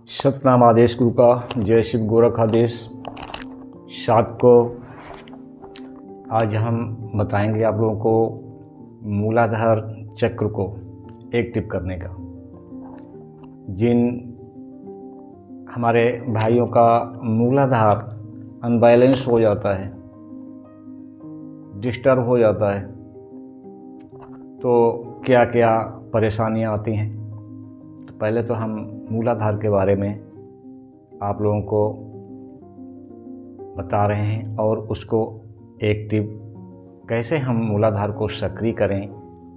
सतनाम आदेश गुरु का, जय शिव गोरख आदेश। सात को आज हम बताएंगे आप लोगों को मूलाधार चक्र को एक्टिव करने का। जिन हमारे भाइयों का मूलाधार अनबैलेंस हो जाता है, डिस्टर्ब हो जाता है, तो क्या क्या परेशानियां आती हैं। तो पहले तो हम मूलाधार के बारे में आप लोगों को बता रहे हैं और उसको एक्टिव कैसे हम मूलाधार को सक्रिय करें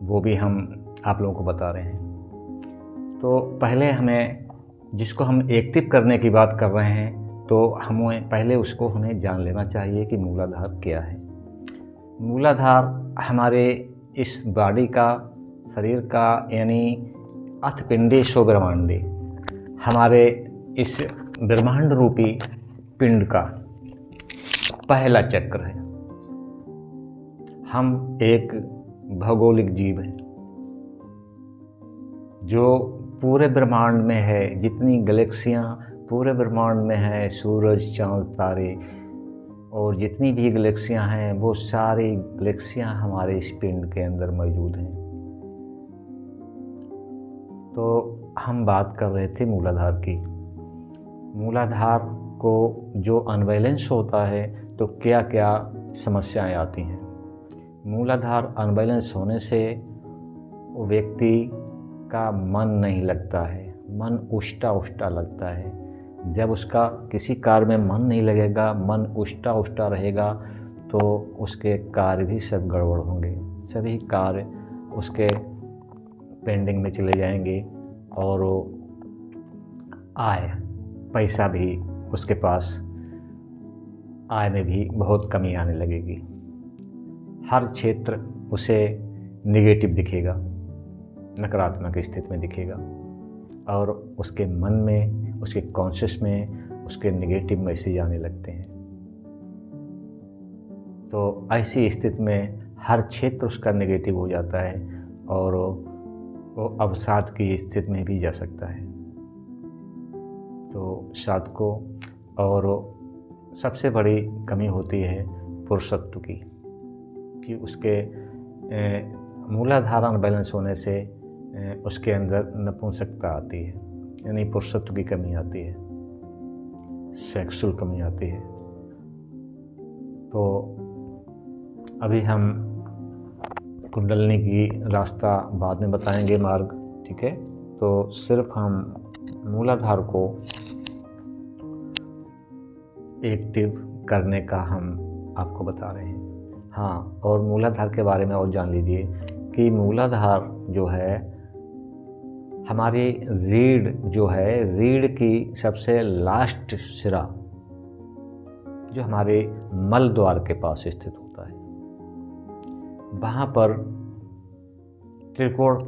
वो भी हम आप लोगों को बता रहे हैं। तो पहले हमें जिसको हम एक्टिव करने की बात कर रहे हैं तो हमें पहले उसको हमें जान लेना चाहिए कि मूलाधार क्या है। मूलाधार हमारे इस बॉडी का, शरीर का, यानी अथपिंडे सो ब्रह्मांडे, हमारे इस ब्रह्मांड रूपी पिंड का पहला चक्र है। हम एक भौगोलिक जीव हैं जो पूरे ब्रह्मांड में है। जितनी गैलेक्सियाँ पूरे ब्रह्मांड में है, सूरज, चाँद, तारे और जितनी भी गैलेक्सियाँ हैं वो सारी गैलेक्सियाँ हमारे इस पिंड के अंदर मौजूद हैं। तो हम बात कर रहे थे मूलाधार की। मूलाधार को जो अनबैलेंस होता है तो क्या क्या समस्याएं आती हैं। मूलाधार अनबैलेंस होने से वो व्यक्ति का मन नहीं लगता है, मन उष्टा उष्टा लगता है। जब उसका किसी कार्य में मन नहीं लगेगा, मन उष्टा उष्टा रहेगा, तो उसके कार्य भी सब गड़बड़ होंगे। सभी कार्य उसके पेंडिंग में चले जाएंगे और आय, पैसा भी उसके पास, आय में भी बहुत कमी आने लगेगी। हर क्षेत्र उसे नेगेटिव दिखेगा, नकारात्मक स्थिति में दिखेगा और उसके मन में, उसके कॉन्शियस में उसके नेगेटिव मैसेज आने लगते हैं। तो ऐसी स्थिति में हर क्षेत्र उसका नेगेटिव हो जाता है और वो अवसाद की स्थिति में भी जा सकता है। तो सात को और सबसे बड़ी कमी होती है पुरुषत्व की, कि उसके मूलाधार अनबैलेंस होने से उसके अंदर नपुंसकता आती है, यानी पुरुषत्व की कमी आती है, सेक्सुअल कमी आती है। तो अभी हम कुंडलिनी की रास्ता बाद में बताएंगे, मार्ग, ठीक है। तो सिर्फ हम मूलाधार को एक्टिव करने का हम आपको बता रहे हैं। हाँ, और मूलाधार के बारे में और जान लीजिए कि मूलाधार जो है हमारी रीढ़ जो है, रीढ़ की सबसे लास्ट सिरा जो हमारे मल द्वार के पास स्थित होता है, वहाँ पर त्रिकोण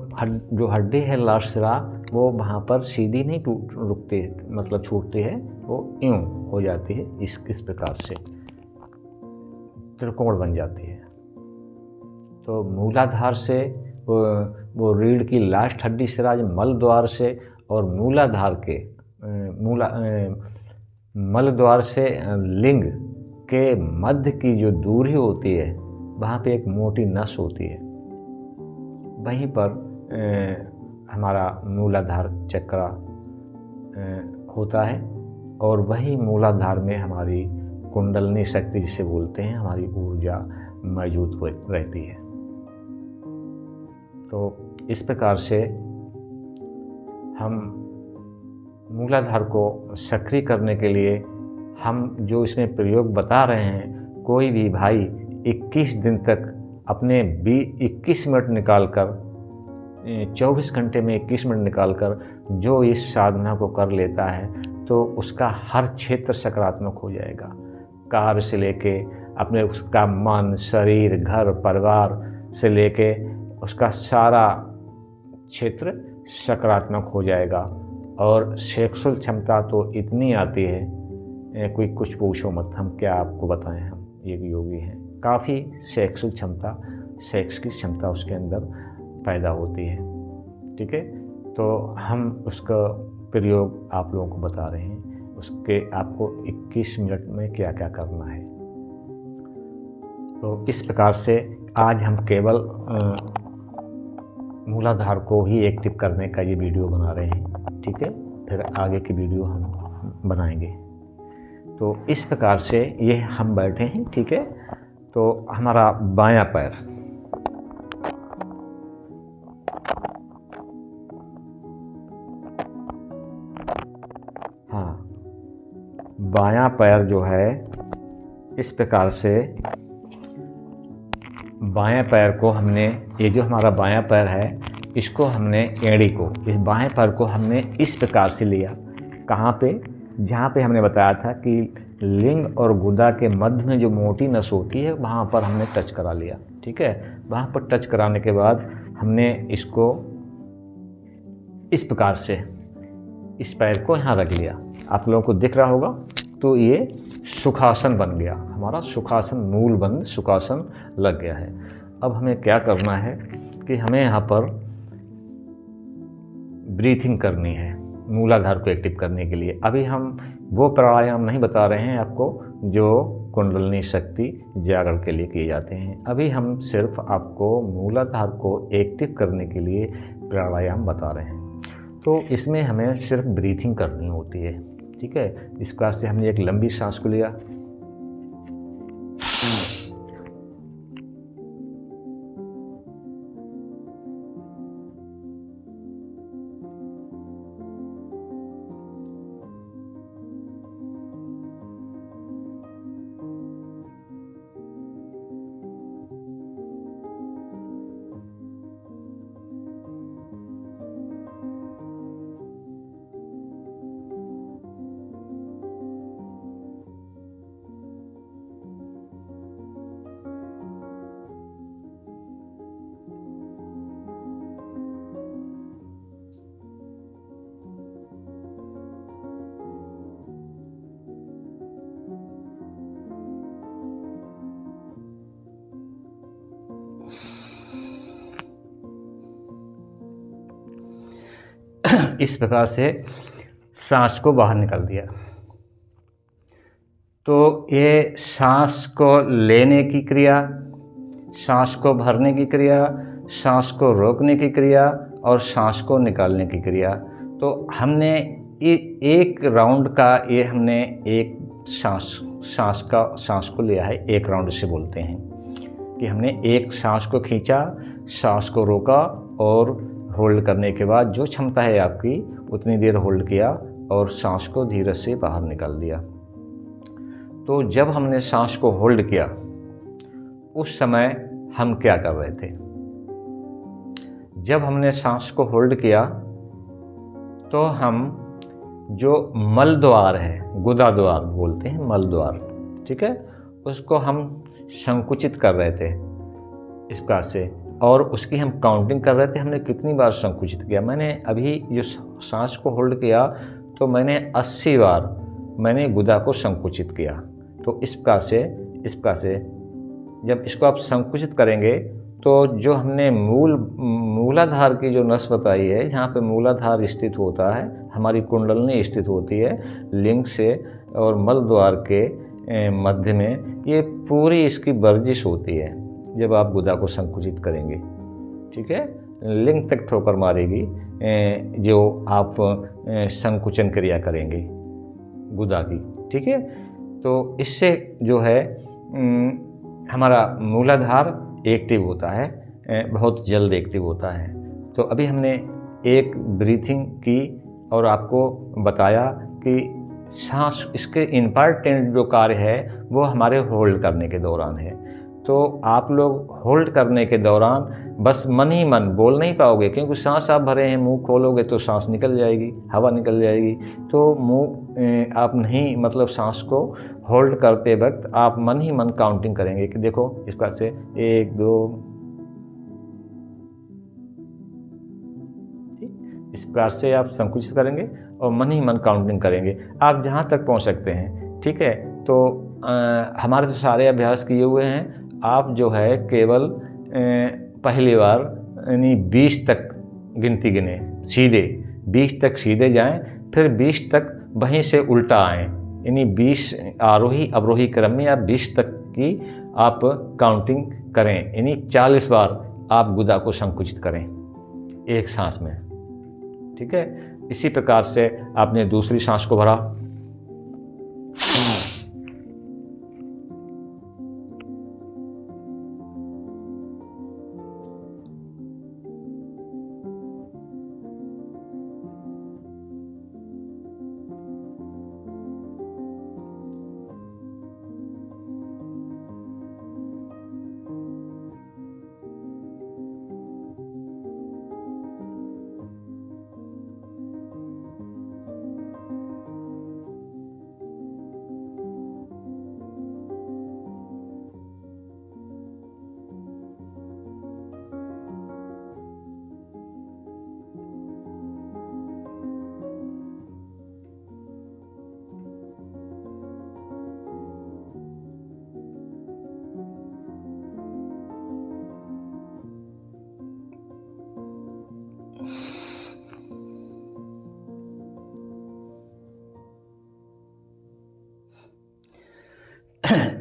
जो हड्डी है, लास्ट सिरा, वो वहाँ पर सीधी नहीं रुकती है, मतलब छूटती है, वो यूँ हो जाती है, इस प्रकार से त्रिकोण बन जाती है। तो मूलाधार से वो रीढ़ की लास्ट हड्डी सिरा मल द्वार से और मूलाधार के मल द्वार से लिंग के मध्य की जो दूरी होती है, वहाँ पे एक मोटी नस होती है, वहीं पर हमारा मूलाधार चक्र होता है और वही मूलाधार में हमारी कुंडलिनी शक्ति जिसे बोलते हैं, हमारी ऊर्जा मौजूद रहती है। तो इस प्रकार से हम मूलाधार को सक्रिय करने के लिए हम जो इसमें प्रयोग बता रहे हैं, कोई भी भाई 21 दिन तक अपने 21 मिनट निकालकर, 24 घंटे में 21 मिनट निकालकर जो इस साधना को कर लेता है तो उसका हर क्षेत्र सकारात्मक हो जाएगा। कार्य से लेके अपने उसका मन, शरीर, घर, परिवार से लेके उसका सारा क्षेत्र सकारात्मक हो जाएगा। और सेक्सुअल क्षमता तो इतनी आती है, कोई कुछ पूछो मत, हम क्या आपको बताएं। हम एक योगी हैं, काफ़ी सेक्सुअल क्षमता, सेक्स की क्षमता उसके अंदर पैदा होती है, ठीक है। तो हम उसको प्रयोग आप लोगों को बता रहे हैं, उसके आपको 21 मिनट में क्या क्या करना है। तो इस प्रकार से आज हम केवल मूलाधार को ही एक्टिव करने का ये वीडियो बना रहे हैं, ठीक है। फिर आगे की वीडियो हम बनाएंगे। तो इस प्रकार से ये हम बैठे हैं, ठीक है। तो हमारा बायां पैर, हाँ, बायां पैर जो है इस प्रकार से बाएं पैर को हमने, ये जो हमारा बायां पैर है इसको हमने एड़ी को, इस बाएं पैर को हमने इस प्रकार से लिया। कहाँ पे? जहाँ पे हमने बताया था कि लिंग और गुदा के मध्य में जो मोटी नस होती है वहाँ पर हमने टच करा लिया, ठीक है। वहाँ पर टच कराने के बाद हमने इसको इस प्रकार से इस पैर को यहाँ रख लिया। आप लोगों को दिख रहा होगा। तो ये सुखासन बन गया, हमारा सुखासन, मूल बंद सुखासन लग गया है। अब हमें क्या करना है कि हमें यहाँ पर ब्रीथिंग करनी है मूलाधार को एक्टिव करने के लिए। अभी हम वो प्राणायाम नहीं बता रहे हैं आपको जो कुंडलिनी शक्ति जागरण के लिए किए जाते हैं। अभी हम सिर्फ आपको मूलाधार को एक्टिव करने के लिए प्राणायाम बता रहे हैं। तो इसमें हमें सिर्फ ब्रीथिंग करनी होती है, ठीक है। इस प्रकार से हमने एक लंबी सांस को लिया, इस प्रकार से सांस को बाहर निकाल दिया। तो ये सांस को लेने की क्रिया, सांस को भरने की क्रिया, सांस को रोकने की क्रिया और सांस को निकालने की क्रिया। तो हमने एक राउंड का ये हमने एक सांस को लिया है, एक राउंड से बोलते हैं कि हमने एक सांस को खींचा, सांस को रोका और होल्ड करने के बाद जो क्षमता है आपकी उतनी देर होल्ड किया और सांस को धीरे से बाहर निकाल दिया। तो जब हमने सांस को होल्ड किया उस समय हम क्या कर रहे थे? जब हमने सांस को होल्ड किया तो हम जो मल द्वार है, गुदा द्वार बोलते हैं, मल द्वार, ठीक है, उसको हम संकुचित कर रहे थे इस प्रकार से, और उसकी हम काउंटिंग कर रहे थे हमने कितनी बार संकुचित किया। मैंने अभी जो सांस को होल्ड किया तो मैंने 80 बार मैंने गुदा को संकुचित किया। तो इस प्रकार से जब इसको आप संकुचित करेंगे तो जो हमने मूलाधार की जो नस बताई है, जहाँ पे मूलाधार स्थित होता है, हमारी कुंडलिनी स्थित होती है लिंग से और मल द्वार के मध्य में, ये पूरी इसकी वर्जिश होती है जब आप गुदा को संकुचित करेंगे, ठीक है। लिंग तक ठोकर मारेगी जो आप संकुचन क्रिया करेंगे गुदा की, ठीक है। तो इससे जो है हमारा मूलाधार एक्टिव होता है, बहुत जल्द एक्टिव होता है। तो अभी हमने एक ब्रीथिंग की और आपको बताया कि सांस, इसके इम्पॉर्टेंट जो कार्य है वो हमारे होल्ड करने के दौरान है। तो आप लोग होल्ड करने के दौरान बस मन ही मन बोल नहीं पाओगे, क्योंकि सांस आप भरे हैं, मुंह खोलोगे तो सांस निकल जाएगी, हवा निकल जाएगी। तो मुंह आप नहीं, मतलब सांस को होल्ड करते वक्त आप मन ही मन काउंटिंग करेंगे कि देखो इस प्रकार से 1 2, इस प्रकार से आप संकुचित करेंगे और मन ही मन काउंटिंग करेंगे, आप जहाँ तक पहुँच सकते हैं, ठीक है। तो हमारे तो सारे अभ्यास किए हुए हैं, आप जो है केवल पहली बार यानी 20 तक गिनती गिने, सीधे 20 तक सीधे जाएं, फिर 20 तक वहीं से उल्टा आएँ, यानी 20 आरोही अवरोही क्रम में आप 20 तक की आप काउंटिंग करें, यानी 40 बार आप गुदा को संकुचित करें एक सांस में। ठीक है, इसी प्रकार से आपने दूसरी सांस को भरा,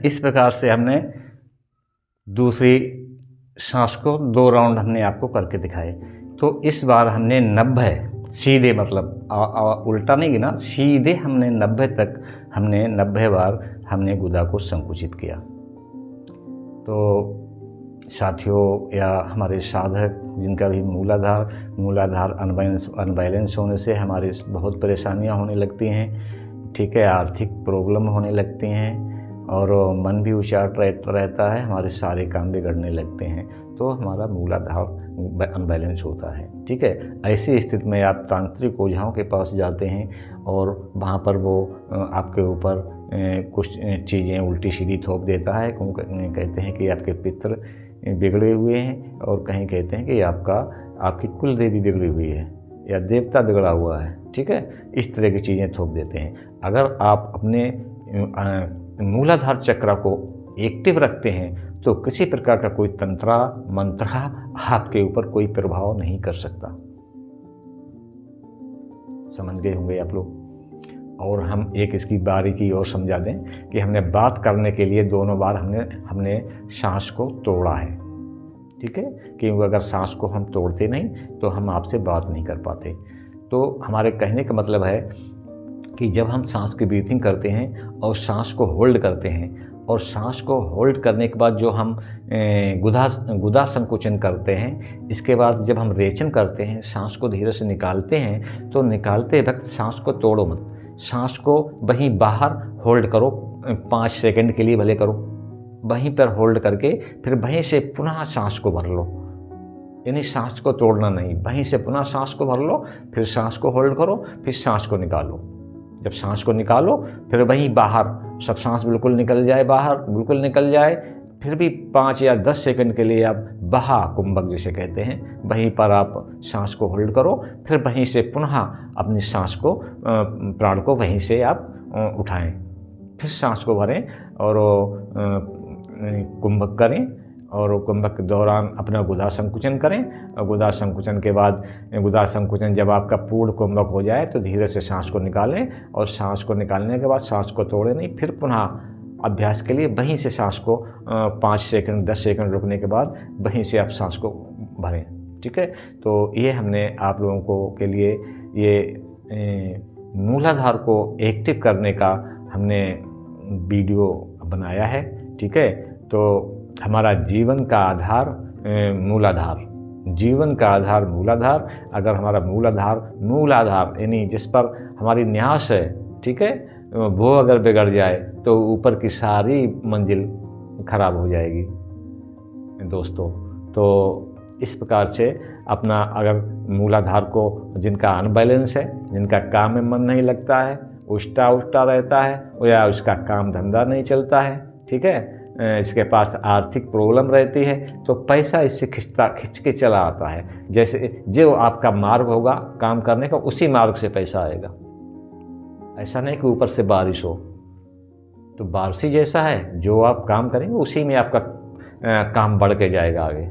इस प्रकार से हमने दूसरी सांस को 2 राउंड हमने आपको करके दिखाए। तो इस बार हमने 90 सीधे, मतलब उल्टा नहीं गिना, सीधे हमने 90 तक, हमने 90 बार हमने गुदा को संकुचित किया। तो साथियों या हमारे साधक जिनका भी मूलाधार अनबैलेंस होने से हमारी बहुत परेशानियां होने लगती हैं, ठीक है, आर्थिक प्रॉब्लम होने लगती हैं और मन भी उचाट रहता है, हमारे सारे काम बिगड़ने लगते हैं, तो हमारा मूलाधार अनबैलेंस होता है। ठीक है, ऐसी स्थिति में आप तांत्रिक ओझाओं के पास जाते हैं और वहाँ पर वो आपके ऊपर कुछ चीज़ें उल्टी सीधी थोप देता है। कहते हैं कि आपके पितृ बिगड़े हुए हैं और कहीं कहते हैं कि आपकी कुल देवी बिगड़ी हुई है या देवता बिगड़ा हुआ है। ठीक है, इस तरह की चीज़ें थोप देते हैं। अगर आप अपने मूलाधार चक्र को एक्टिव रखते हैं तो किसी प्रकार का कोई तंत्रा मंत्रा आपके ऊपर कोई प्रभाव नहीं कर सकता। समझ गए होंगे आप लोग। और हम एक इसकी बारीकी और समझा दें कि हमने बात करने के लिए दोनों बार हमने सांस को तोड़ा है। ठीक है, क्योंकि अगर सांस को हम तोड़ते नहीं तो हम आपसे बात नहीं कर पाते। तो हमारे कहने का मतलब है कि जब हम सांस की ब्रीथिंग करते हैं और सांस को होल्ड करते हैं और सांस को होल्ड करने के बाद जो हम गुदा संकुचन करते हैं, इसके बाद जब हम रेचन करते हैं, सांस को धीरे से निकालते हैं, तो निकालते वक्त सांस को तोड़ो मत, सांस को वहीं बाहर होल्ड करो, 5 सेकंड के लिए भले करो, वहीं पर होल्ड करके फिर वहीं से पुनः सांस को भर लो, यानी सांस को तोड़ना नहीं, वहीं से पुनः सांस को भर लो, फिर सांस को होल्ड करो, फिर सांस को निकालो। जब सांस को निकालो फिर वहीं बाहर सब सांस बिल्कुल निकल जाए, बाहर बिल्कुल निकल जाए, फिर भी 5 या 10 सेकंड के लिए आप बहा कुंभक जिसे कहते हैं, वहीं पर आप सांस को होल्ड करो, फिर वहीं से पुनः अपनी सांस को प्राण को वहीं से आप उठाएं, फिर सांस को भरें और कुंभक करें और कुंभक के दौरान अपना गुदा संकुचन करें। और गुदा संकुचन के बाद गुदा संकुचन जब आपका पूर्ण कुंभक हो जाए तो धीरे से सांस को निकालें और सांस को निकालने के बाद सांस को तोड़ें नहीं, फिर पुनः अभ्यास के लिए वहीं से सांस को 5 सेकंड 10 सेकंड रुकने के बाद वहीं से आप सांस को भरें। ठीक है, तो ये हमने आप लोगों को के लिए ये मूलाधार को एक्टिव करने का हमने वीडियो बनाया है। ठीक है, तो हमारा जीवन का आधार मूलाधार, जीवन का आधार मूलाधार। अगर हमारा मूलाधार यानी जिस पर हमारी न्यास है, ठीक है, वो अगर बिगड़ जाए तो ऊपर की सारी मंजिल खराब हो जाएगी दोस्तों। तो इस प्रकार से अपना अगर मूलाधार को, जिनका अनबैलेंस है, जिनका काम में मन नहीं लगता है, उष्टा रहता है या उसका काम धंधा नहीं चलता है, ठीक है, इसके पास आर्थिक प्रॉब्लम रहती है, तो पैसा इससे खिंच के चला आता है। जैसे जो आपका मार्ग होगा काम करने का, उसी मार्ग से पैसा आएगा। ऐसा नहीं कि ऊपर से बारिश हो, तो बारिश ही जैसा है, जो आप काम करेंगे उसी में आपका काम बढ़ के जाएगा आगे।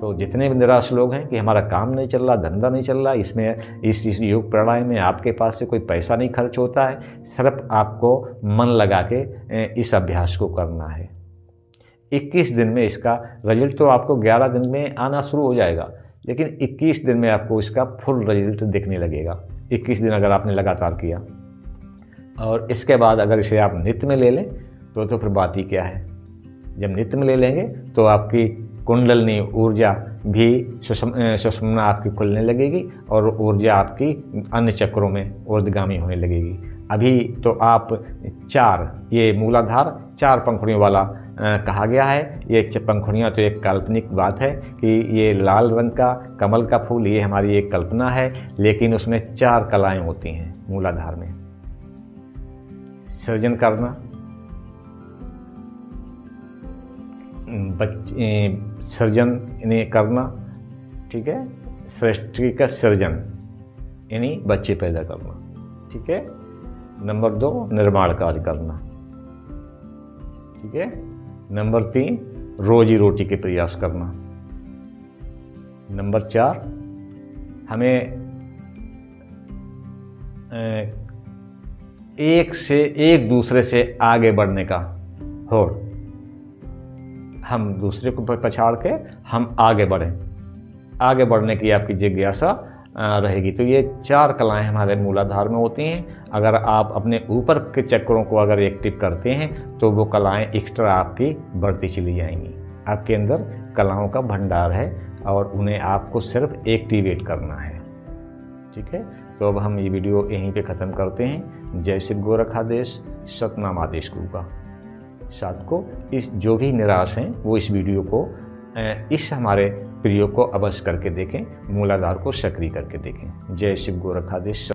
तो जितने भी निराश लोग हैं कि हमारा काम नहीं चल रहा, धंधा नहीं चल रहा, इसमें इस योग प्राणायाम में आपके पास से कोई पैसा नहीं खर्च होता है, सिर्फ आपको मन लगा के इस अभ्यास को करना है। 21 दिन में इसका रिजल्ट तो आपको 11 दिन में आना शुरू हो जाएगा, लेकिन 21 दिन में आपको इसका फुल रिजल्ट दिखने लगेगा। 21 दिन अगर आपने लगातार किया, और इसके बाद अगर इसे आप नित्य में ले लें तो फिर बात ही क्या है। जब नित्य में ले लेंगे तो आपकी कुंडलनी ऊर्जा भी सुषुम्ना आपकी खुलने लगेगी और ऊर्जा आपकी अन्य चक्रों में ऊर्ध्वगामी होने लगेगी। अभी तो आप 4, ये मूलाधार 4 पंखुड़ियों वाला कहा गया है। ये पंखुड़ियाँ तो एक काल्पनिक बात है कि ये लाल रंग का कमल का फूल, ये हमारी एक कल्पना है, लेकिन उसमें 4 कलाएँ होती हैं मूलाधार में। सृजन करना, सृजन यानी करना, ठीक है, सृष्टि का सृजन यानी बच्चे पैदा करना, ठीक है। नंबर 2 निर्माण कार्य करना, ठीक है। नंबर 3 रोजी रोटी के प्रयास करना। नंबर 4 हमें एक दूसरे से आगे बढ़ने का होड़, हम दूसरे को पछाड़ के हम आगे बढ़ें, आगे बढ़ने की आपकी जिज्ञासा रहेगी। तो ये 4 कलाएं हमारे मूलाधार में होती हैं। अगर आप अपने ऊपर के चक्रों को अगर एक्टिव करते हैं तो वो कलाएं एक्स्ट्रा आपकी बढ़ती चली जाएंगी। आपके अंदर कलाओं का भंडार है और उन्हें आपको सिर्फ एक्टिवेट करना है, ठीक है। तो अब हम ये वीडियो यहीं पे ख़त्म करते हैं। जय शिव गोरखाधीश, सतनाम आदेश गुरु का। साथ को इस जो भी निराश हैं वो इस वीडियो को इस हमारे प्रयोग को अवश्य करके देखें, मूलाधार को सक्रिय करके देखें। जय शिव गोरखाधीश।